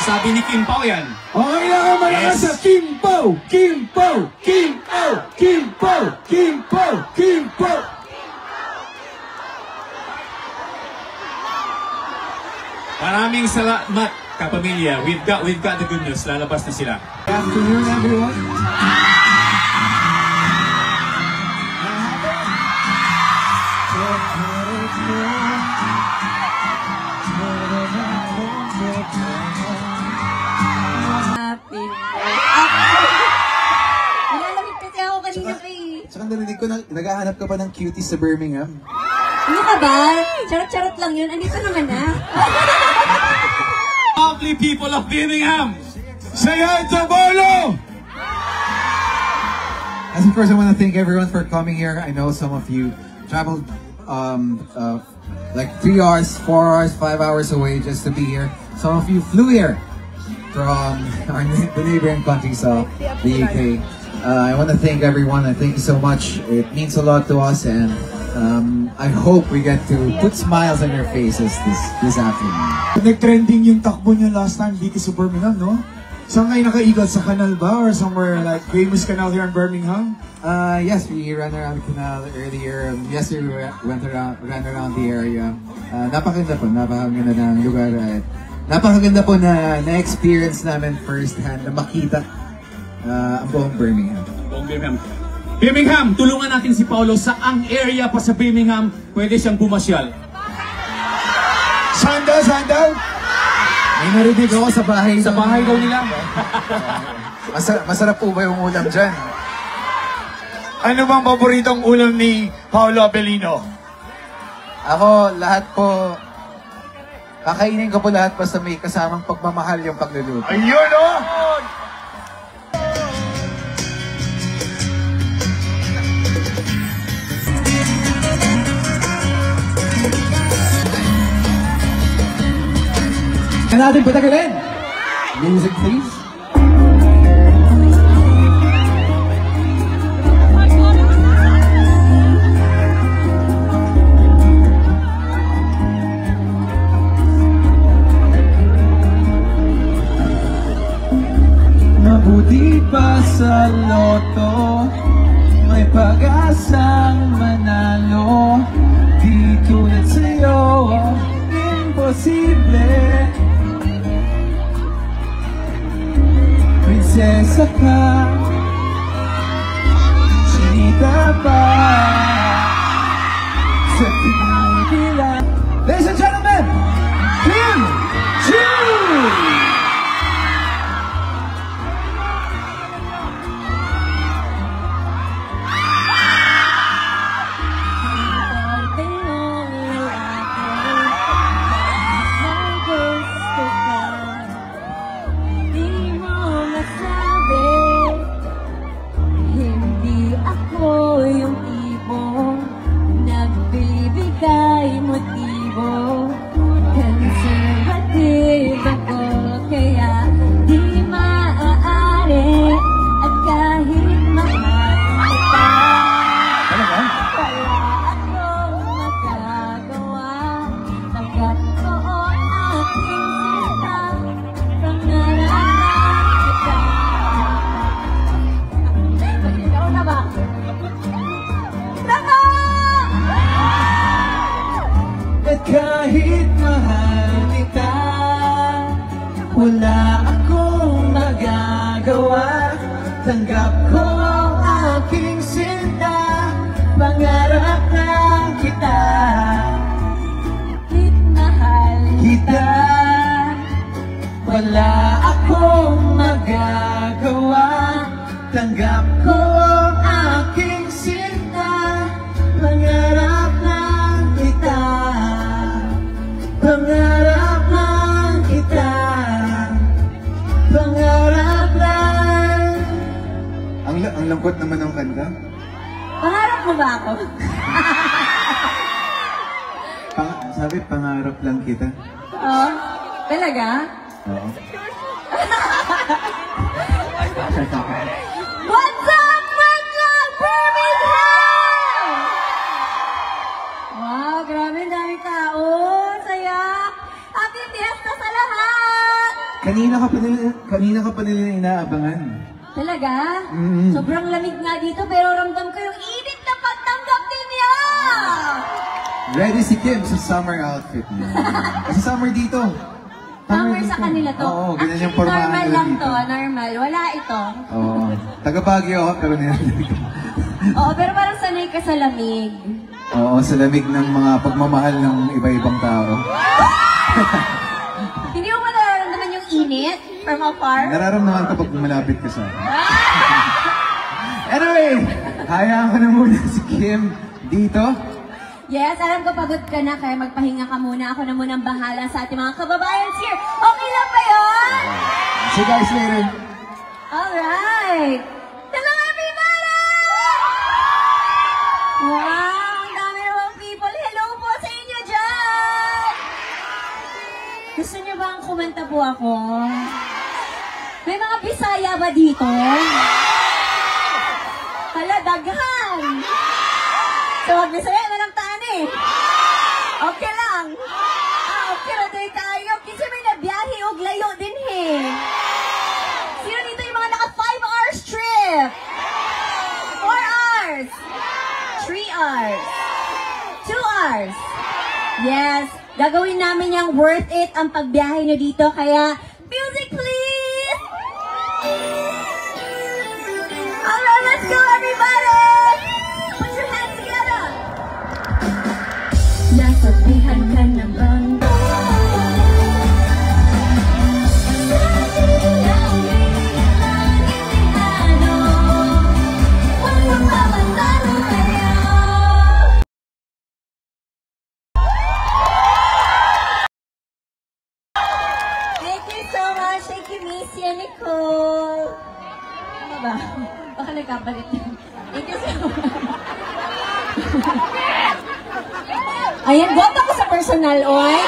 Sabi ni Kim Pao yan. Okay lang ang malakas sa Kim Pao! Kim Pao! Kim Pao! Kim Pao! Kim Pao! Kim Pao! Maraming salamat, kapamilya. We've got the good news. Lalabas na sila. Good afternoon, everyone. Nilalamig kasi ako kanina pa eh. Tsaka narinig ko na naghahanap ka pa ng cuties sa Birmingham. Ano ka ba? Charot-charot lang yun. Andito naman na. Lovely people of Birmingham! Say hi to Bolo! As of course, I want to thank everyone for coming here. I know some of you traveled like 3 hours, 4 hours, 5 hours away just to be here. Some of you flew here from the neighboring countries of the UK. I want to thank everyone. I thank you so much. It means a lot to us, and I hope we get to put smiles on your faces this afternoon. Nag-trending yung takbo niya last time dito sa Birmingham, no? Saan kayo nakaigot? Sa canal ba? Or somewhere like famous canal here in Birmingham? Yes, we ran around the canal earlier. Yesterday we ran around the area. Napakaganda po, napakaganda ng lugar. At napakaganda po na na-experience namin first hand, na makita ang buong Birmingham. Birmingham, tulungan natin si Paolo. Saang area pa sa Birmingham pwede siyang bumasyal? Saan? May narinig ako sa bahay. Sa bahay daw nila. Masarap po ba yung ulam dyan? Ano bang paboritong ulam ni Paolo Abellino? Ako, lahat po. Kakainin ko po lahat basta may kasamang pagmamahal yung pagluluto. Ayun o! Natin patagalin. Music please. Mabuti pa sa loto, may pag-asang manalo. Di tulad sa'yo, imposible. Prinsesa ka, chinita pa sa pinigilan. Ladies and gentlemen, Kim Chu! Kahit mahal kita, wala akong magagawa. Tanggap ko ang aking sinta, pangarap na kita. Kahit mahal kita, wala akong magagawa. Tanggap ko ang aking sinta, pangarap na kita. Pangarap lang kita, pangarap lang. Ang lungkot naman ng kanta. Pangarap mo ba ako? Sabi, pangarap lang kita. Oo. Talaga? Oo. What's up, Manila, Birmingham? Wow, grabe, dami tao. Saya. Happy Fiesta sa lahat! kanina ka pa nila inaabangan. Talaga? Mm. Sobrang lamig nga dito, pero ramdam ko yung init na pagtanggap ninyo! Ready si Kim sa summer outfit niya. Kasi summer dito. Summer sa kanila to. Oo, ganyan yung Actually, pormahan normal nila lang dito. to, normal. Wala ito. Oo. Taga Baguio ako, pero nilalamig ko. Oo, pero parang sanay ka sa lamig. Oo, sa lamig ng mga pagmamahal ng iba-ibang tao. Hindi mo ba nararamdaman yung init from afar? Nararamdaman ko pag malapit ka sa akin. Anyway, hayaan ko na muna si Kim dito. Yes, alam ko pagod ka na, kaya magpahinga ka muna. Ako na munang bahala sa ating mga kababayan here. Okay lang ba yun? See you guys later. Alright! Hello everybody! Wow! Ang dami namang people. Hello po sa inyo dyan! Gusto niyo bang kumanta po ako? May mga Bisaya ba dito? Hala, daghan! So, Bisaya na lang tani. Okay lang. Okay na tayo tayo. Kasi may nabiyahe o layo din Sino dito yung mga naka 5 hours trip? 4 hours? 3 hours? 2 hours? Yes. Gagawin namin yung worth it ang pagbiyahe nyo dito. Kaya, music please! Alright, let's go everybody! Put your hands together! Nasabihan ka ng banda. Thank you so much. Thank you, Missy and Nicole. Ano ba? Baka nagkapalit yun. Thank you so much. Ayan, bota ko sa personal, oy.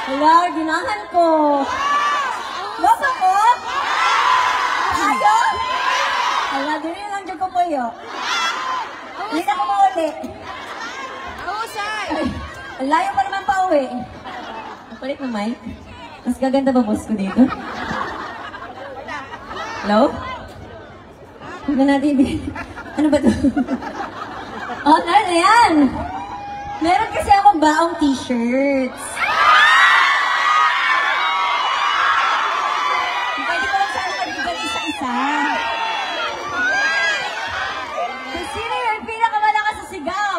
Hello, ginahan ko. Bota ko? Ayaw? Hala, dili lang dyan ko po yun. Hindi na ko mauli. Ang layo pa naman pa uwi. Palit mo, Mike. Mas gaganda ba boss ko dito? Hello? Huwag na natin ano ba ito? Oh, ano yan? Meron kasi akong baong t-shirts. Pwede ko lang sana magbigay isa-isa. Kung sino yung pinakamalakas sa sigaw?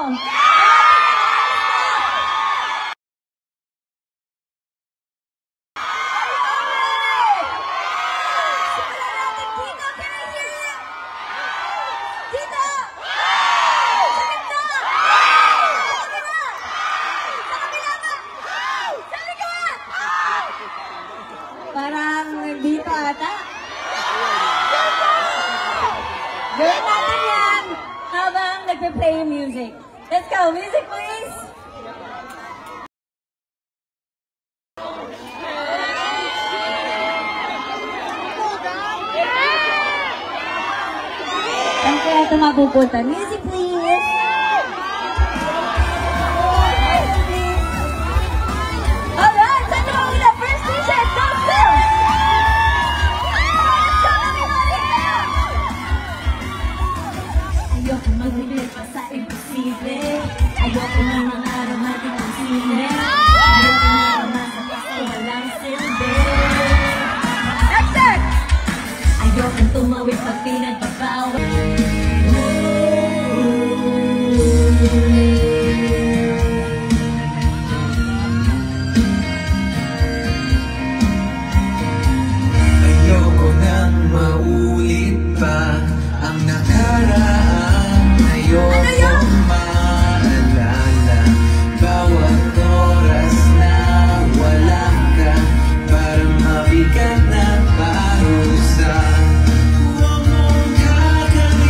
Parang dito ata. Gawin natin yan habang nagpe-play yung music. Let's go. Music, please. Saan kaya ito mapupunta? Music, please. Alright, saan naman kita? First t-shirt, go, go! Ayoko mag-reveal pa sa imposible. Ayoko na ng araw natin ang sine. Ayoko na mamasa kasi walang silbi. Next it! Ayoko tumawid pag pinagbabawi. Ayoko nang maulit pa ang nakaraan. Ayoko maalala bawat oras na wala ka. Parang mabigat na parusa. Huwag mong kakalimutan.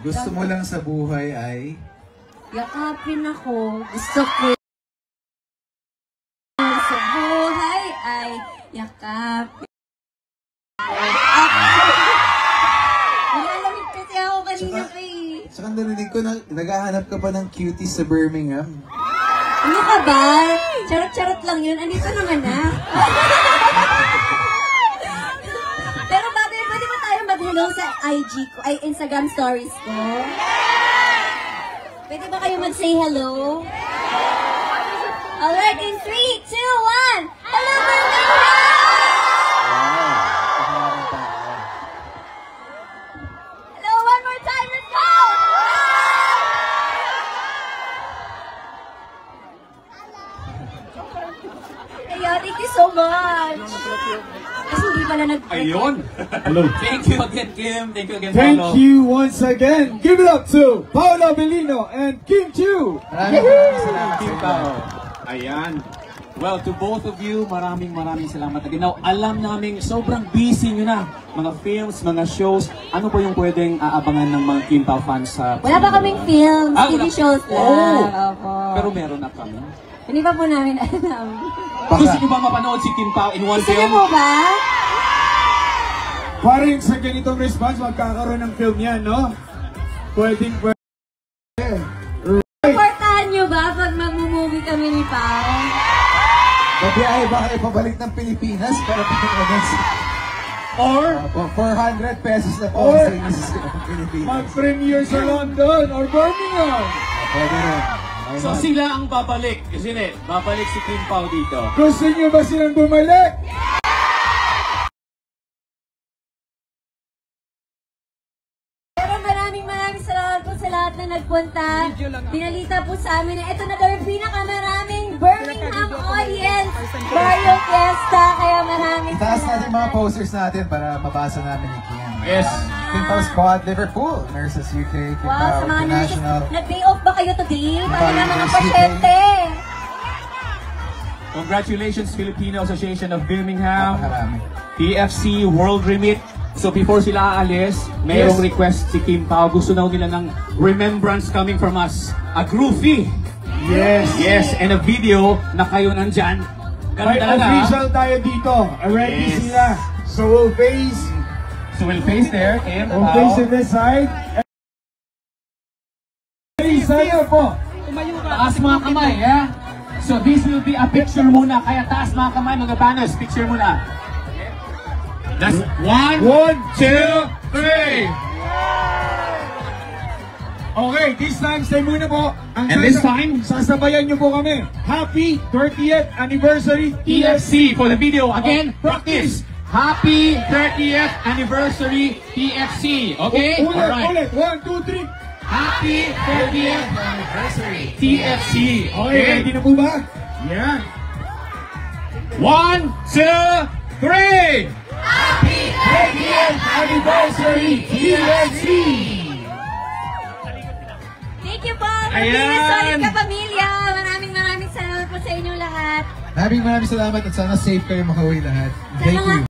Gusto mo lang sa buhay ay... Yakapin ako. Gusto ko sa buhay ay yakapin. Nilalamig kasi ako kanina pa eh. Saka narinig ko na naghahanap ka pa ng cutie sa Birmingham. Ano ka ba? Charot-charot lang yun. Andito naman na. Pero babe, pwede ba tayo mag-hello sa IG ko, ay Instagram stories ko? Pwede ba kayo mag-say hello? Alright, in 3, 2, 1! Hello, Birmingham! Hello, one more time, let's go! Ayan, thank you so much! Kasi hindi pala Ayun! Hello. Thank you again, Kim. Thank you again, Thank Paolo. you once again. Give it up to Paolo Bellino and Kim Chu. Maraming salamat Kim sa Pao. Ayan. Well, to both of you, maraming salamat again. Now, alam namin, sobrang busy nyo na. Mga films, mga shows. Ano po yung pwedeng aabangan ng mga Kim Pao fans sa... Wala pa kaming films, TV wala. shows lang. Oh. Opo. Pero meron na kami. Hindi pa po namin alam. Gusto nyo ba mapanood si Kim Pao in one Gusto niyo film? po ba? Parang sa ganitong response, magkakaroon ng film yan, no? Pwede. Supportahan niyo ba pag mag-movie kami ni Pao? Babiyahe ba kayo pabalik ng Pilipinas para pagkakagas? Or 400 pesos na po Or- sa inyo sa Pilipinas. mag-premiere sa London or Birmingham. Pwede rin. So sila ang babalik. Kasi babalik si Kim Pao dito. Gusto niyo ba silang bumalik? Pero maraming salamat po sa lahat na nagpunta. Pinalita po sa amin na ito na daw yung pinakamaraming Birmingham audience for yung fiesta. Kaya maraming Itaas natin mga posters natin para mabasa namin ni Kim. Yes. Kim Pao Squad Liverpool, Nurses UK, Kim Wow, Pao sa mga International. nag-day off ba kayo today? Para Pao na mga Nurses pasyente. Congratulations, Filipino Association of Birmingham. Napakarami. PFC World Remit. So before sila aalis, mayroong request si Kim Pao. Gusto daw nila ng remembrance coming from us. A groovy. Yes. Yes, and a video na kayo nandyan. Ganun May talaga. official tayo dito. Already Yes. sila. So we'll face So we'll face there, Kim on Pao. to this side. Sa'yo po. Taas mga kamay, yeah? So this will be a picture muna. Kaya taas mga kamay, mga banners. Picture muna. That's 1, 2, 3. Okay, this time, stay muna po. And this time? Sasabayan niyo po kami. Happy 30th anniversary TFC for the video. Again, practice. Happy 30th anniversary TFC. Okay? Ulit. 1, 2, 3. Happy 30th anniversary TFC. Okay, ready na po ba? Yeah. 1, 2, 3. Happy 30th anniversary TFC! Thank you po. Ayan. Solid ka pamilya. Maraming salamat po sa inyong lahat. Maraming salamat at sana safe kayo makauwi lahat. Thank you.